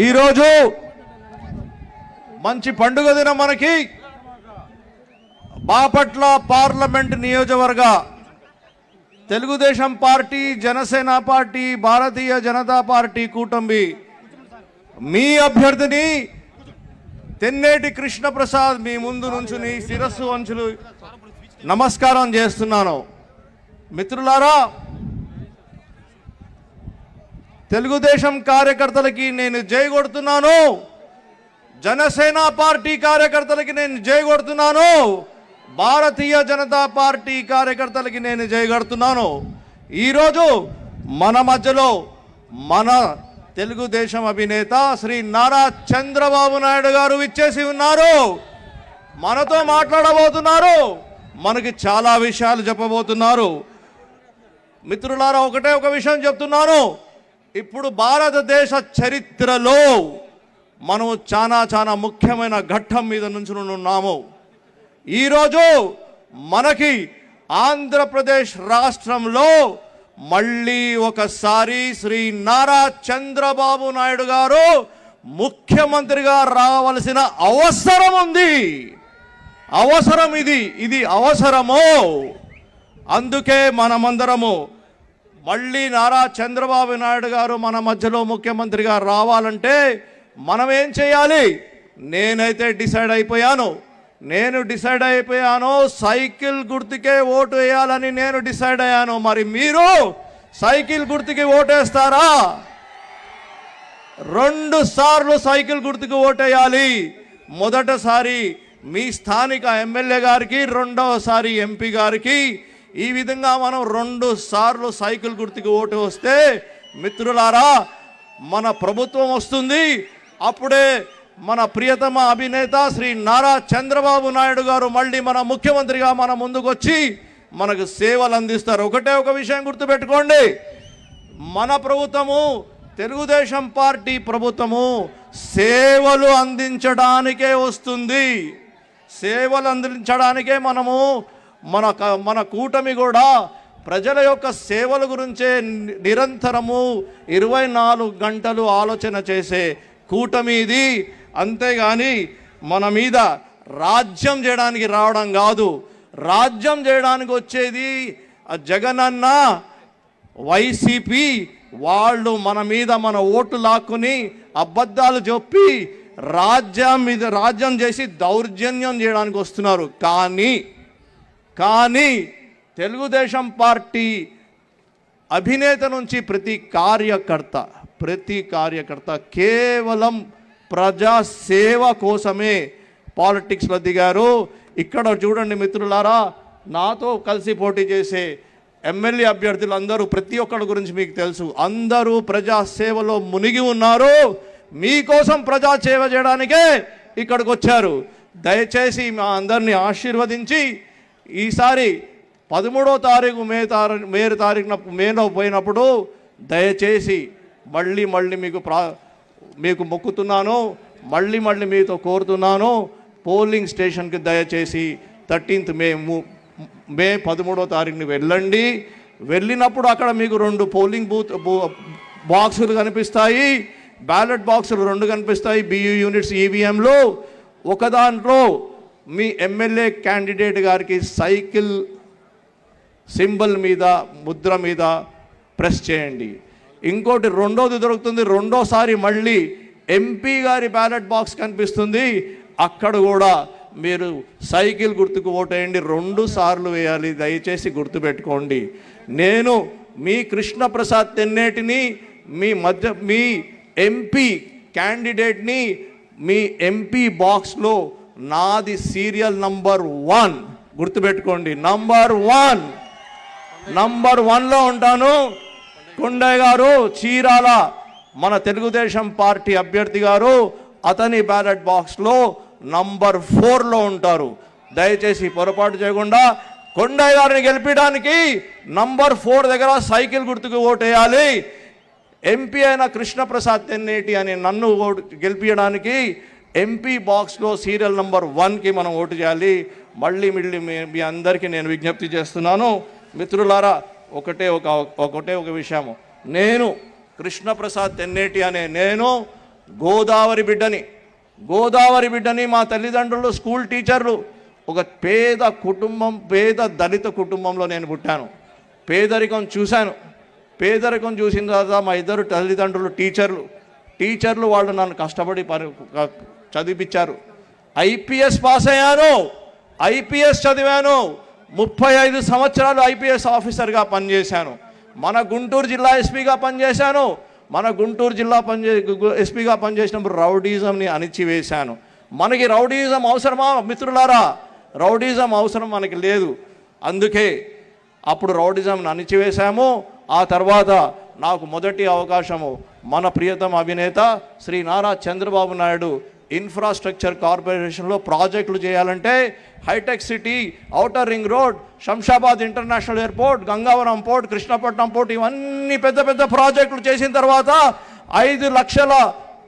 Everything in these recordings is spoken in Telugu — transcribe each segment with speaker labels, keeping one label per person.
Speaker 1: ఈరోజు మంచి పండుగ దినం మనకి బాపట్ల పార్లమెంట్ నియోజకవర్గ Telugu Desam party, Janasena party, Bharatiya Janata party కూటమి మీ అభ్యర్థిని తెన్నేటి కృష్ణప్రసాద్ మీ ముందు నుంచుని శిరస్సు వంచులు నమస్కారం చేస్తున్నాను. మిత్రులారా, తెలుగుదేశం కార్యకర్తలకి నేను జై కొడుతున్నాను, జనసేన పార్టీ కార్యకర్తలకి నేను జై కొడుతున్నాను, భారతీయ జనతా పార్టీ కార్యకర్తలకి నేను జై కొడుతున్నాను. ఈరోజు మన మధ్యలో మన తెలుగుదేశం అధినేత శ్రీ నారా చంద్రబాబు నాయుడు గారు విచ్చేసి ఉన్నారు. మనతో మాట్లాడబోతున్నారు, మనకి చాలా విషయాలు చెప్పబోతున్నారు. మిత్రులారా, ఒకటే ఒక విషయం చెప్తున్నాను. ఇప్పుడు భారతదేశ చరిత్రలో మనం చాలా ముఖ్యమైన ఘట్టం మీద నుంచి ఉన్నాము. ఈరోజు మనకి ఆంధ్రప్రదేశ్ రాష్ట్రంలో మళ్ళీ ఒకసారి శ్రీ నారా చంద్రబాబు నాయుడు గారు ముఖ్యమంత్రిగా రావాల్సిన అవసరం ఉంది. అవసరం ఇది అవసరము. అందుకే మనమందరము మళ్ళీ నారా చంద్రబాబు నాయుడు గారు మన మధ్యలో ముఖ్యమంత్రిగా రావాలంటే మనం ఏం చేయాలి? నేనైతే డిసైడ్ అయిపోయాను. సైకిల్ గుర్తుకే ఓటు వేయాలని నేను డిసైడ్ అయ్యాను. మరి మీరు సైకిల్ గుర్తుకి ఓటేస్తారా? 2 సార్లు సైకిల్ గుర్తుకు ఓటేయాలి. మొదటిసారి మీ స్థానిక ఎమ్మెల్యే గారికి, రెండవసారి ఎంపీ గారికి. ఈ విధంగా మనం 2 సార్లు సైకిల్ గుర్తుకు ఓటు వస్తే మిత్రులారా మన ప్రభుత్వం వస్తుంది. అప్పుడే మన ప్రియతమ అధినేత శ్రీ నారా చంద్రబాబు నాయుడు గారు మళ్ళీ మన ముఖ్యమంత్రిగా మన ముందుకు వచ్చి మనకు సేవలు అందిస్తారు. ఒకటే ఒక విషయం గుర్తుపెట్టుకోండి, మన ప్రభుత్వము, తెలుగుదేశం పార్టీ ప్రభుత్వము సేవలు అందించడానికే వస్తుంది. సేవలు అందించడానికే మన కూటమి కూడా ప్రజల యొక్క సేవల గురించే నిరంతరము 24 గంటలు ఆలోచన చేసే కూటమి ఇది. అంతేగాని మన మీద రాజ్యం చేయడానికి రావడం కాదు. రాజ్యం చేయడానికి వచ్చేది జగనన్న, వైసీపీ వాళ్ళు మన మీద మన ఓటు లాక్కుని అబద్ధాలు చెప్పి రాజ్యం చేసి దౌర్జన్యం చేయడానికి వస్తున్నారు. కానీ తెలుగుదేశం పార్టీ అధినేత నుంచి ప్రతి కార్యకర్త కేవలం ప్రజాసేవ కోసమే పాలిటిక్స్లో దిగారు. ఇక్కడ చూడండి మిత్రులారా, నాతో కలిసి పోటీ చేసే ఎమ్మెల్యే అభ్యర్థులు అందరూ, ప్రతి ఒక్కరి గురించి మీకు తెలుసు, అందరూ ప్రజాసేవలో మునిగి ఉన్నారు. మీకోసం ప్రజాసేవ చేయడానికే ఇక్కడికి వచ్చారు. దయచేసి మా అందరినీ ఆశీర్వదించి ఈసారి 13వ తారీఖు మేలో పోయినప్పుడు దయచేసి మళ్ళీ మీకు మొక్కుతున్నాను, మళ్ళీ మీతో కోరుతున్నాను, పోలింగ్ స్టేషన్కి దయచేసి 13th మే 13వ తారీఖుని వెళ్ళండి. వెళ్ళినప్పుడు అక్కడ మీకు 2 పోలింగ్ బాక్సులు కనిపిస్తాయి, బ్యాలెట్ బాక్సులు 2 కనిపిస్తాయి, BU యూనిట్స్ EVMలు. ఒక దాంట్లో మీ ఎమ్మెల్యే క్యాండిడేట్ గారికి సైకిల్ సింబల్ మీద, ముద్ర మీద ప్రెస్ చేయండి. ఇంకోటి రెండోది దొరుకుతుంది, రెండోసారి మళ్ళీ ఎంపీ గారి బ్యాలెట్ బాక్స్ కనిపిస్తుంది, అక్కడ కూడా మీరు సైకిల్ గుర్తుకు ఓటేయండి. 2 సార్లు వేయాలి, దయచేసి గుర్తుపెట్టుకోండి. నేను మీ కృష్ణప్రసాద్ తెన్నేటిని, మీ ఎంపీ క్యాండిడేట్ని, మీ ఎంపీ బాక్స్లో నాది సీరియల్ నంబర్ 1 గుర్తుపెట్టుకోండి. నంబర్ 1లో ఉంటాను. కొండయ్య గారు చీరాల మన తెలుగుదేశం పార్టీ అభ్యర్థి గారు, అతని బ్యాలెట్ బాక్స్లో నంబర్ 4లో ఉంటారు. దయచేసి పొరపాటు చేయకుండా కొండయ్య గారిని గెలిపించడానికి నంబర్ 4 దగ్గర సైకిల్ గుర్తుకు ఓటేయాలి. ఎంపీ అయిన కృష్ణప్రసాద్ తెన్నేటి అని నన్ను గెలిపించడానికి ఎంపీ బాక్స్లో సీరియల్ నంబర్ 1కి మనం ఓటు చేయాలి. మళ్ళీ మీ అందరికీ నేను విజ్ఞప్తి చేస్తున్నాను. మిత్రులారా, ఒకటే ఒక విషయము, నేను కృష్ణప్రసాద్ తెన్నేటి అనే నేను గోదావరి బిడ్డని మా తల్లిదండ్రులు స్కూల్ టీచర్లు. ఒక పేద కుటుంబం, పేద దళిత కుటుంబంలో నేను పుట్టాను. పేదరికం చూసిన తర్వాత మా ఇద్దరు తల్లిదండ్రులు టీచర్లు వాళ్ళు నన్ను కష్టపడి చదివించారు. ఐపీఎస్ పాస్ అయ్యాను, ఐపీఎస్ చదివాను. 35 సంవత్సరాలు ఐపీఎస్ ఆఫీసర్గా పనిచేశాను. మన గుంటూరు జిల్లా ఎస్పీగా పనిచేశాను. ఎస్పీగా పనిచేసినప్పుడు రౌడీజంని అణిచివేశాను. మనకి రౌడీజం అవసరమా మిత్రులారా? రౌడీజం అవసరం మనకి లేదు. అందుకే అప్పుడు రౌడీజంని అణిచివేశాము. ఆ తర్వాత నాకు మొదటి అవకాశము మన ప్రియతమ అధినేత శ్రీ నారా చంద్రబాబు నాయుడు ఇన్ఫ్రాస్ట్రక్చర్ కార్పొరేషన్లో ప్రాజెక్టులు చేయాలంటే hitech city, outer ring road, Shamshabad international airport, Gangavaram port, Krishnapatnam port, ఇవన్నీ పెద్ద పెద్ద ప్రాజెక్టులు చేసిన తర్వాత 5 లక్షల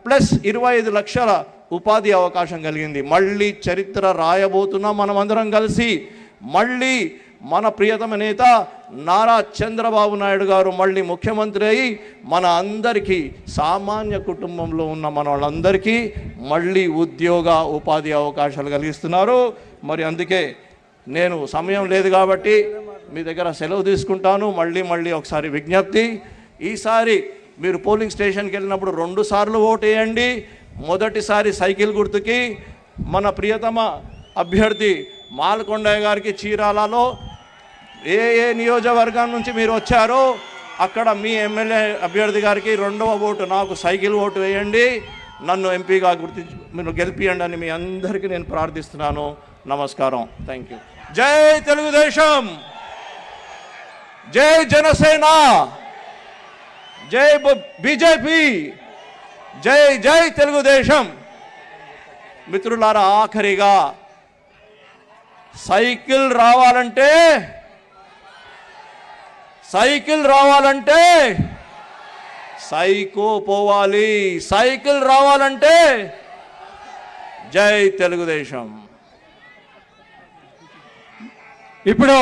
Speaker 1: ప్లస్ 25 లక్షల ఉపాధి అవకాశం కలిగింది. మళ్ళీ చరిత్ర రాయబోతున్నాం మనమందరం కలిసి. మళ్ళీ మన ప్రియతమ నేత నారా చంద్రబాబు నాయుడు గారు మళ్ళీ ముఖ్యమంత్రి అయి మన అందరికీ, సామాన్య కుటుంబంలో ఉన్న మన వాళ్ళందరికీ మళ్ళీ ఉపాధి అవకాశాలు కలిగిస్తున్నారు. మరి అందుకే నేను సమయం లేదు కాబట్టి మీ దగ్గర సెలవు తీసుకుంటాను. మళ్ళీ ఒకసారి విజ్ఞప్తి, ఈసారి మీరు పోలింగ్ స్టేషన్కి వెళ్ళినప్పుడు 2 సార్లు ఓటు వేయండి. మొదటిసారి సైకిల్ గుర్తుకి మన ప్రియతమ అభ్యర్థి మాలకొండయ్య గారికి చీరాలలో ఏ నియోజకవర్గం నుంచి మీరు వచ్చారో అక్కడ మీ ఎమ్మెల్యే అభ్యర్థి గారికి 2వ ఓటు నాకు సైకిల్ ఓటు వేయండి. నన్ను ఎంపీగా గుర్తించి మీరు గెలిపియండి అని మీ అందరికీ నేను ప్రార్థిస్తున్నాను. నమస్కారం. Thank you. జై తెలుగుదేశం, జై జనసేన, జై బీజేపీ, జై తెలుగుదేశం. మిత్రులారా, ఆఖరిగా సైకిల్ రావాలంటే సైకో పోవాలి. సైకిల్ రావాలంటే జై తెలుగుదేశం.
Speaker 2: ఇప్పుడు